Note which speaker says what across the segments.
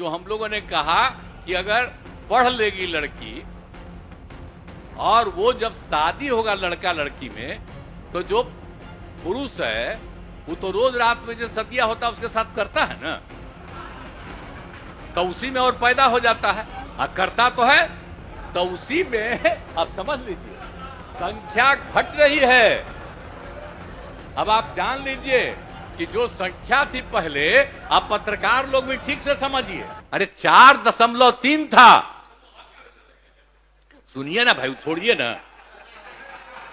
Speaker 1: जो हम लोगों ने कहा कि अगर पढ़ लेगी लड़की और वो जब शादी होगा लड़का लड़की में, तो जो पुरुष है वो तो रोज रात में जो सतिया होता है उसके साथ करता है ना, तो उसी में और पैदा हो जाता है। करता तो है, तो उसी में अब समझ लीजिए संख्या घट रही है। अब आप जान लीजिए कि जो संख्या थी पहले, आप पत्रकार लोग भी ठीक से समझिए, अरे 4.3 था। सुनिए ना भाई, छोड़िए ना,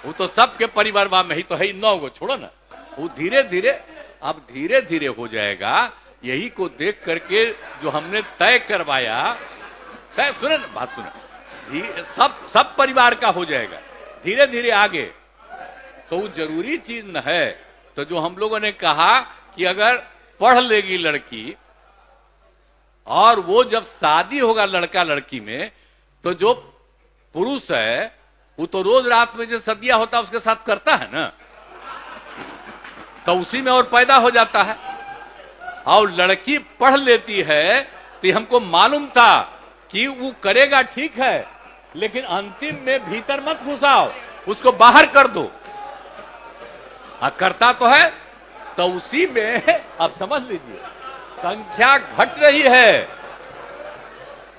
Speaker 1: वो तो सबके परिवार में ही तो है, 9 को छोड़ो ना, वो धीरे धीरे अब धीरे धीरे हो जाएगा। यही को देख करके जो हमने तय करवाया, सुने ना बात, सुना, सब परिवार का हो जाएगा धीरे धीरे आगे। तो वो जरूरी चीज न है। तो जो हम लोगों ने कहा कि अगर पढ़ लेगी लड़की और वो जब शादी होगा लड़का लड़की में, तो जो पुरुष है वो तो रोज रात में जो सदिया होता है उसके साथ करता है ना, तो उसी में और पैदा हो जाता है। और लड़की पढ़ लेती है तो हमको मालूम था कि वो करेगा, ठीक है, लेकिन अंतिम में भीतर मत घुसाओ, उसको बाहर कर दो। करता तो है, तो उसी में अब समझ लीजिए संख्या घट रही है।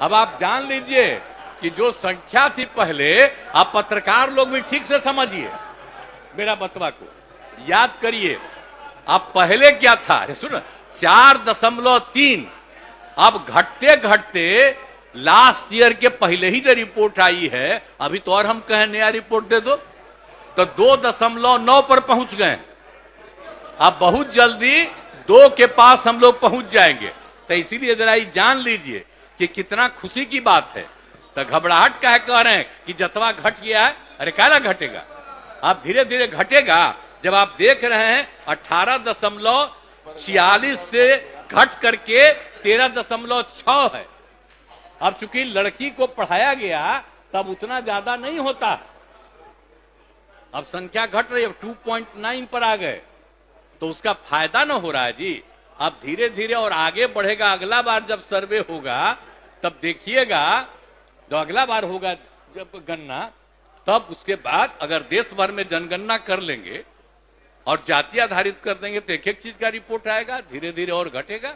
Speaker 1: अब आप जान लीजिए कि जो संख्या थी पहले, आप पत्रकार लोग भी ठीक से समझिए मेरा बतवा को, याद करिए। अब पहले क्या था, अरे सुनो, 4.3। अब घटते घटते लास्ट ईयर के पहले ही जो रिपोर्ट आई है, अभी तो और हम कहें नया रिपोर्ट दे दो, तो 2.9 पर पहुंच गए। अब बहुत जल्दी 2 के पास हम लोग पहुंच जाएंगे। तो इसीलिए जरा जान लीजिए कि कितना खुशी की बात है। तो घबराहट का है, कह रहे हैं कि जतवा घट गया है, अरे काला घटेगा, अब धीरे धीरे घटेगा। जब आप देख रहे हैं 18.46 से घट करके 13.6 है। अब चूंकि लड़की को पढ़ाया गया तब उतना ज्यादा नहीं होता, अब संख्या घट रही है, 2.9 पर आ गए, तो उसका फायदा ना हो रहा है जी। अब धीरे धीरे और आगे बढ़ेगा। अगला बार जब सर्वे होगा तब देखिएगा, जो अगला बार होगा जब गणना, तब उसके बाद अगर देश भर में जनगणना कर लेंगे और जाति आधारित कर देंगे तो एक एक चीज का रिपोर्ट आएगा, धीरे धीरे और घटेगा।